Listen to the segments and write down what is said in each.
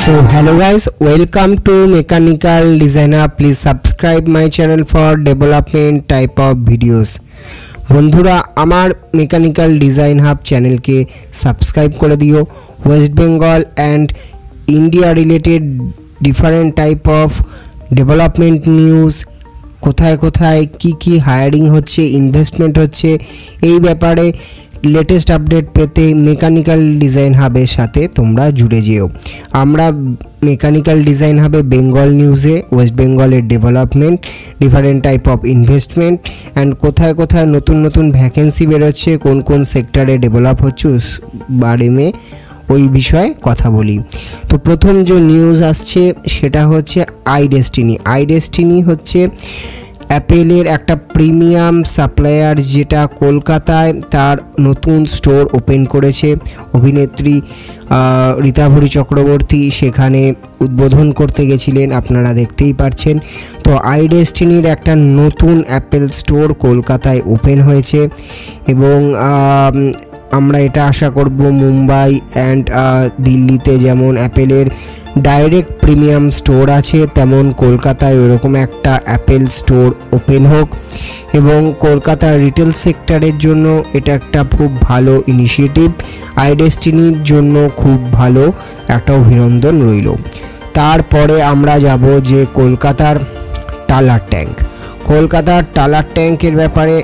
So hello guys, welcome to Mechanical Designer. Please subscribe my channel for development type of videos. বন্ধুরা আমার mechanical design hub চ্যানেলকে subscribe করে দিও। West Bengal and India related different type of development news, কোথায় কোথায় কি hiring হচ্ছে, investment হচ্ছে, এই ব্যাপারে লেটেস্ট আপডেট পেতে মেকানিক্যাল ডিজাইন হাবের সাথে তোমরা জুড়ে যেও। আমরা মেকানিক্যাল ডিজাইন হাবে বেঙ্গল নিউজে ওয়েস্ট বেঙ্গলের development, different type of investment and কোথায় কোথায় নতুন নতুন ভ্যাকেন্সি বেরোচ্ছে, কোন কোন সেক্টরে ডেভেলপ হচ্ছে উস বারে মে ওই বিষয়ে কথা বলি। তো প্রথম যে নিউজ আসছে সেটা হচ্ছে আইডেস্টিনি হচ্ছে অ্যাপেলের একটা প্রিমিয়াম সাপ্লায়ার, যেটা কলকাতায় তার নতুন স্টোর ওপেন করেছে। অভিনেত্রী রীতাভরি চক্রবর্তী সেখানে উদ্বোধন করতে গেছিলেন, আপনারা দেখতেই পাচ্ছেন। তো আইডেস্টিনির একটা নতুন অ্যাপেল স্টোর কলকাতায় ওপেন হয়েছে এবং আমরা এটা আশা করব মুম্বাই অ্যান্ড দিল্লিতে যেমন অ্যাপেলের ডাইরেক্ট প্রিমিয়াম স্টোর আছে, তেমন কলকাতায় ওরকম একটা অ্যাপেল স্টোর ওপেন হোক এবং কলকাতার রিটেল সেক্টরের জন্য এটা একটা খুব ভালো ইনিশিয়েটিভ। আইডেস্টিনির জন্য খুব ভালো একটা অভিনন্দন রইল। তারপরে আমরা যাব যে কলকাতার টালার ট্যাঙ্কের ব্যাপারে।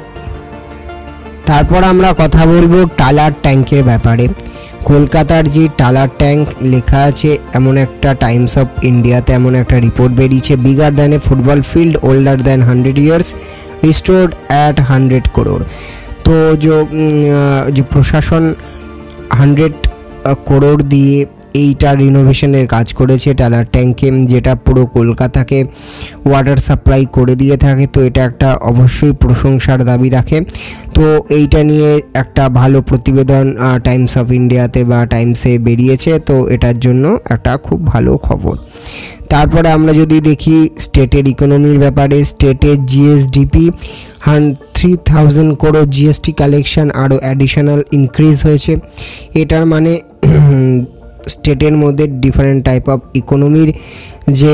তারপর আমরা কথা বলবো টালার ট্যাঙ্কের ব্যাপারে। কলকাতার যে টালার ট্যাঙ্ক লেখা আছে এমন একটা টাইমস অফ ইন্ডিয়াতে এমন একটা রিপোর্ট বেরিয়েছে, bigger than a football field, older than 100 years, restored at 100 crore। তো যে প্রশাসন 100 crore দিয়ে এইটা রিনোভেশনের কাজ করেছে টালার ট্যাঙ্কে, যেটা পুরো কলকাতাকে ওয়াটার সাপ্লাই করে দিয়ে থাকে। তো এটা একটা অবশ্যই প্রশংসার দাবি রাখে। তো এইটা নিয়ে একটা ভালো প্রতিবেদন টাইমস অফ ইন্ডিয়াতে বা টাইমসে বেরিয়েছে, তো এটার জন্য একটা খুব ভালো খবর। তারপরে আমরা যদি দেখি স্টেটের ইকোনমির ব্যাপারে, স্টেটের জিএসডিপি 3,000 crore জিএসটি কালেকশন আরও অ্যাডিশনাল ইনক্রিজ হয়েছে। এটার মানে স্টেটের মধ্যে ডিফারেন্ট টাইপ অফ ইকোনমির যে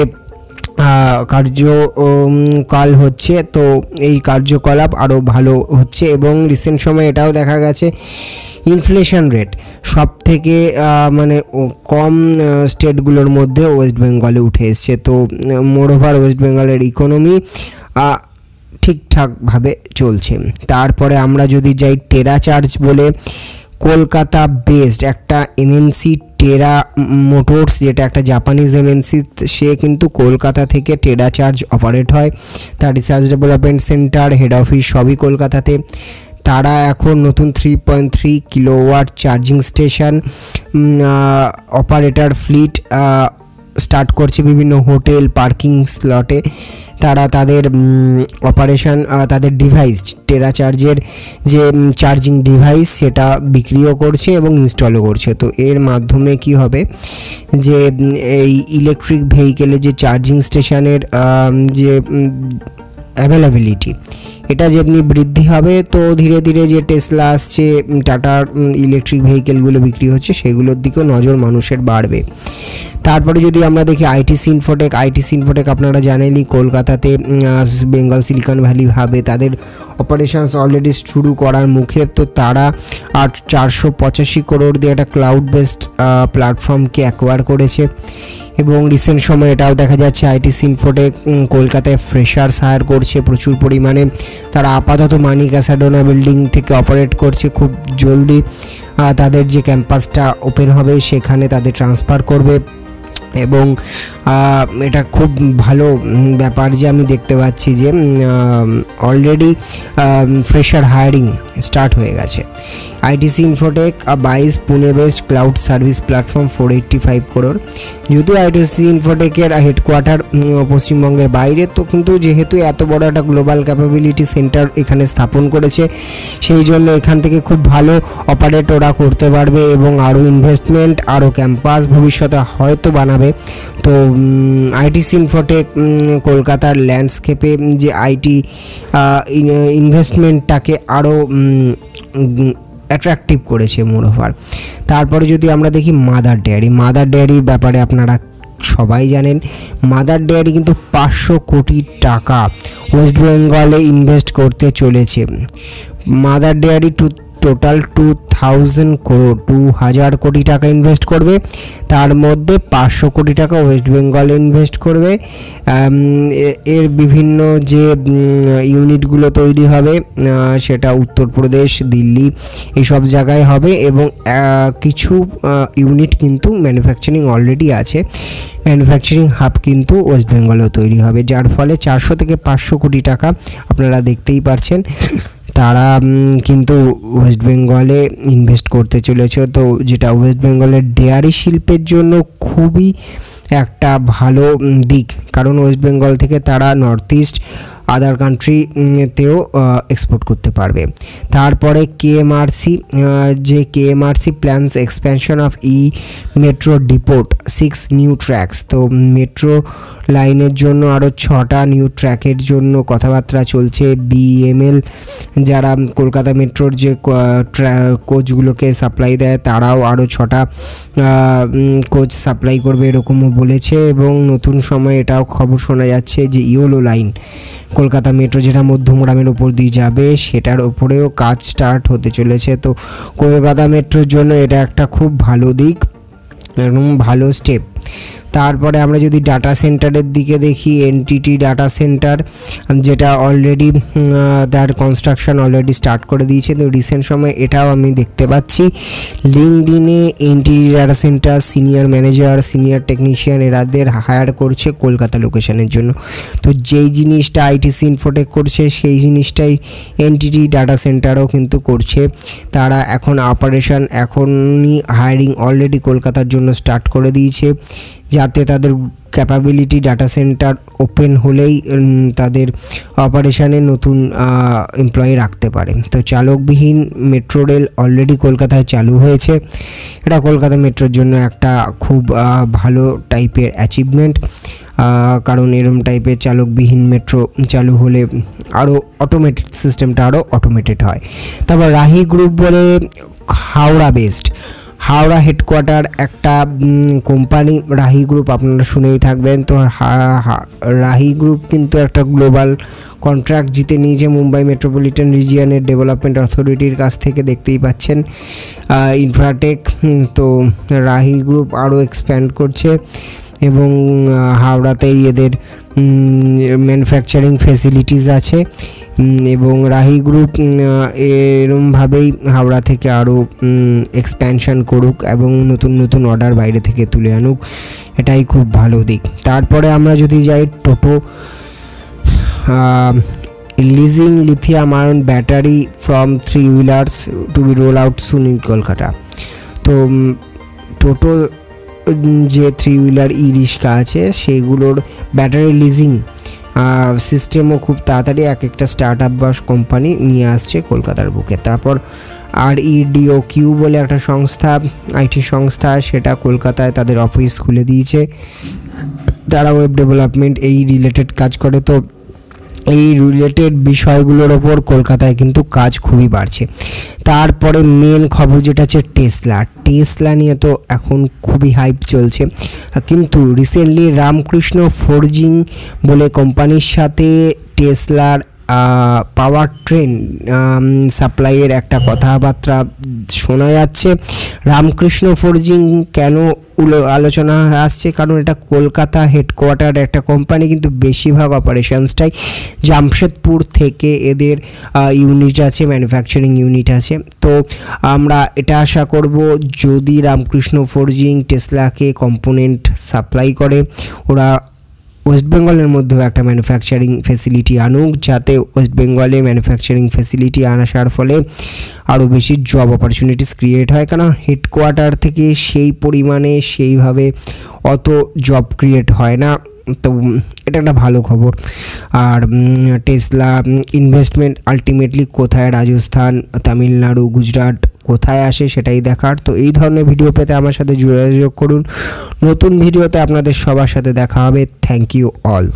কার্যকাল হচ্ছে, তো এই কার্যকলাপ আরও ভালো হচ্ছে এবং রিসেন্ট সময় এটাও দেখা গেছে ইনফ্লেশন রেট সব থেকে মানে কম স্টেটগুলোর মধ্যে ওয়েস্ট বেঙ্গলে উঠে এসছে। তো মোরওভার ওয়েস্ট বেঙ্গলের ইকোনমি ঠিকঠাকভাবে চলছে। তারপরে আমরা যদি যাই টেরা চার্জ বলে, কলকাতা বেসড একটা এমএনসি টেরা মোটরস, যেটা একটা জাপানিজ এমএনসি, সে কিন্তু কলকাতা থেকে টেরা চার্জ অপারেট হয়। তার research development centre, head office সবই কলকাতাতে। তারা এখন নতুন 3.3 kilowatt charging station operator fleet start করছে বিভিন্ন হোটেল পার্কিং স্লটে। তারা তাদের অপারেশন, তাদের ডিভাইস, টেরা চার্জের যে চার্জিং ডিভাইস সেটা বিক্রিও করছে এবং ইনস্টলও করছে। তো এর মাধ্যমে কি হবে যে এই ইলেকট্রিক ভেহিকেলের যে চার্জিং স্টেশনের যে অ্যাভেলেবিলিটি, এটা যেমনি বৃদ্ধি হবে, তো ধীরে ধীরে যে টেসলা আসছে, টাটার ইলেকট্রিক ভেহিকেলগুলো বিক্রি হচ্ছে, সেগুলোর দিকেও নজর মানুষের বাড়বে। তারপরে যদি আমরা দেখি আইটিসি ইনফোটেক আপনারা জানেনই কলকাতাতে বেঙ্গল সিলিকন ভ্যালি ভাবে তাদের অপারেশনস অলরেডি শুরু করার মুখে। তো তারা 485 crore দিয়ে একটা ক্লাউড বেসড প্ল্যাটফর্মকে অ্যাকোয়ার করেছে এবং রিসেন্ট সময় এটাও দেখা যাচ্ছে আইটিসি ইনফোটেক কলকাতায় ফ্রেশার্স হায়ার করছে প্রচুর পরিমাণে। তারা আপাতত মানিক অ্যাসাডোনা বিল্ডিং থেকে অপারেট করছে, খুব জলদি তাদের যে ক্যাম্পাসটা ওপেন হবে সেখানে তাদের ট্রান্সফার করবে এবং এটা খুব ভালো ব্যাপার যে আমি দেখতে পাচ্ছি যে অলরেডি ফ্রেশার হায়ারিং স্টার্ট হয়ে গেছে। ITC Infotech buys Pune based cloud service platform 485 crore। যদিও আইটিসি ইনফোটেকের হেডকোয়ার্টার পশ্চিমবঙ্গের বাইরে, তো কিন্তু যেহেতু এত বড় একটা গ্লোবাল ক্যাপাবিলিটি সেন্টার এখানে স্থাপন করেছে, সেই জন্য এখান থেকে খুব ভালো অপারেট ওরা করতে পারবে এবং আরও ইনভেস্টমেন্ট, আরও ক্যাম্পাস ভবিষ্যতে হয়তো বানাবে। তো আইটিসি ইনফোটেক কলকাতার ল্যান্ডস্কেপে যে আইটি ইনভেস্টমেন্টটাকে আরও অ্যাট্রাকটিভ করেছে মোরওভার। তারপরে যদি আমরা দেখি মাদার ডেয়ারির ব্যাপারে আপনারা সবাই জানেন মাদার ডেয়ারি কিন্তু 500 কোটি টাকা ওয়েস্ট বেঙ্গলে ইনভেস্ট করতে চলেছে। মাদার ডেয়ারি টোটাল 2000 করোড় 2000 কোটি টাকা ইনভেস্ট করবে, তার মধ্যে 500 কোটি টাকা ওয়েস্ট বেঙ্গলে ইনভেস্ট করবে। এর বিভিন্ন যে ইউনিটগুলো তৈরি হবে সেটা উত্তরপ্রদেশ, দিল্লি এইসব জায়গায় হবে, এবং কিছু ইউনিট কিন্তু ম্যানুফ্যাকচারিং অলরেডি আছে। ম্যানুফ্যাকচারিং হাব কিন্তু ওয়েস্ট বেঙ্গলেও তৈরি হবে, যার ফলে 400 থেকে 500 কোটি টাকা আপনারা দেখতেই পারছেন তারা কিন্তু ওয়েস্ট বেঙ্গলে ইনভেস্ট করতে চলেছে। তো যেটা ওয়েস্ট বেঙ্গলের ডেয়ারি শিল্পের জন্য খুবই একটা ভালো দিক, কারণ ওয়েস্ট বেঙ্গল থেকে তারা নর্থ ইস্ট আদার কান্ট্রিতেও এক্সপোর্ট করতে পারবে। তারপরে কেএমআরসি, যে KMRC plans expansion of metro depot 6 new tracks. তো মেট্রো লাইনের জন্য আরও 6টা নিউ ট্র্যাকের জন্য কথাবার্তা চলছে। বিএমএল যারা কলকাতা মেট্রোর যে কোচগুলোকে সাপ্লাই দেয় তারাও আরও 6টা কোচ সাপ্লাই করবে এরকমও বলেছে। এবং নতুন সময় এটাও খবর শোনা যাচ্ছে যে ইয়োলো লাইন কলকাতা মেট্রো যেটা মধ্যমগ্রামের ওপর দিয়ে যাবে সেটার ওপরেও কাজ স্টার্ট হতে চলেছে। তো কলকাতা মেট্রোর জন্য এটা একটা খুব ভালো দিক এবং ভালো স্টেপ। তারপরে আমরা যদি ডাটা সেন্টারের দিকে দেখি, এনটিটি ডাটা সেন্টার যেটা অলরেডি তার কনস্ট্রাকশন অলরেডি স্টার্ট করে দিয়েছে। তো রিসেন্ট সময় এটাও আমি দেখতে পাচ্ছি লিঙ্কডইনে NTT data centre senior manager, senior technician এরাদের হায়ার করছে কলকাতা লোকেশনের জন্য। তো যেই জিনিসটা আইটিসি ইনফোটেক করছে সেই জিনিসটাই এনটিটি ডাটা সেন্টারও কিন্তু করছে। তারা এখন অপারেশন এখনই হায়ারিং অলরেডি কলকাতার জন্য স্টার্ট করে দিয়েছে, যাতে তাদের ক্যাপাবিলিটি ডাটা সেন্টার ওপেন হলেই তাদের অপারেশানে নতুন এমপ্লয়ি রাখতে পারে। তো চালকবিহীন মেট্রো রেল অলরেডি কলকাতায় চালু হয়েছে। এটা কলকাতা মেট্রোর জন্য একটা খুব ভালো টাইপের অ্যাচিভমেন্ট, কারণ এরম টাইপের চালকবিহীন মেট্রো চালু হলে আরও অটোমেটেড সিস্টেমটা আরও অটোমেটেড হয়। তারপর রাহি গ্রুপ বলে হাওড়া বেসড, হাওড়া হেডকোয়ার্টার একটা কোম্পানি রাহি গ্রুপ, আপনারা শুনেই থাকবেন। তো রাহি গ্রুপ কিন্তু একটা গ্লোবাল কন্ট্রাক্ট জিতে নিয়েছে মুম্বাই মেট্রোপলিটন রিজিয়নের ডেভেলপমেন্ট অথরিটির কাছ থেকে, দেখতেই পাচ্ছেন ইনফ্রাটেক। তো রাহি গ্রুপ আরও এক্সপ্যান্ড করছে এবং হাওড়াতেই এদের ম্যানুফ্যাকচারিং ফেসিলিটিস আছে, এবং রাহি গ্রুপ এরমভাবেই হাওড়া থেকে আরও এক্সপ্যানশন করুক এবং নতুন নতুন অর্ডার বাইরে থেকে তুলে আনুক, এটাই খুব ভালো দিক। তারপরে আমরা যদি যাই toto, leasing lithium ion battery from 3 wheelers to be roll out soon in Kolkata. তো টোটো যে 3 হুইলার ই রিক্সা আছে সেগুলোর ব্যাটারি লিজিং সিস্টেমও খুব তাড়াতাড়ি এক একটা স্টার্ট আপ বা কোম্পানি নিয়ে আসছে কলকাতার বুকে। তারপর REDOQ বলে একটা সংস্থা, আইটি সংস্থা, সেটা কলকাতায় তাদের অফিস খুলে দিয়েছে। তারা ওয়েব ডেভেলপমেন্ট এই রিলেটেড কাজ করে। তো এই রিলেটেড বিষয়গুলোর ওপর কলকাতায় কিন্তু কাজ খুবই বাড়ছে। তারপরে মেন খবর যেটা হচ্ছে টেসলা নিয়ে তো এখন খুবই হাইপ চলছে, কিন্তু রিসেন্টলি রামকৃষ্ণ ফোর্জিং বলে কোম্পানির সাথে টেসলার পাওয়ার ট্রেন সাপ্লাইয়ের একটা কথাবার্তা শোনা যাচ্ছে। রামকৃষ্ণ ফোর্জিং কেন আলোচনা আসছে, কারণ এটা কলকাতা হেডকোয়ার্টার একটা কোম্পানি, কিন্তু বেশিরভাগ অপারেশনসটাই জামশেদপুর থেকে এদের ইউনিট আছে, ম্যানুফ্যাকচারিং ইউনিট আছে। তো আমরা এটা আশা করব যদি রামকৃষ্ণ ফোর্জিং টেসলাকে কম্পোনেন্ট সাপ্লাই করে, ওরা ওয়েস্ট বেঙ্গলের মধ্যেও একটা ম্যানুফ্যাকচারিং ফেসিলিটি আনুক, যাতে ওয়েস্ট বেঙ্গলে ম্যানুফ্যাকচারিং ফেসিলিটি আসার ফলে আরও বেশি জব অপরচুনিটিস ক্রিয়েট হয়, কারণ হেডকোয়ার্টার থেকে সেই পরিমাণে সেইভাবে অত জব ক্রিয়েট হয় না। তো এটা একটা ভালো খবর। আর টেসলা ইনভেস্টমেন্ট আলটিমেটলি কোথায়, রাজস্থান, তামিলনাড়ু, গুজরাট কোথায় আসে সেটাই দেখার। তো এই ধরনের ভিডিও পেতে আমার সাথে যোগাযোগ করুন। নতুন ভিডিওতে আপনাদের সবার সাথে দেখা হবে। Thank you all.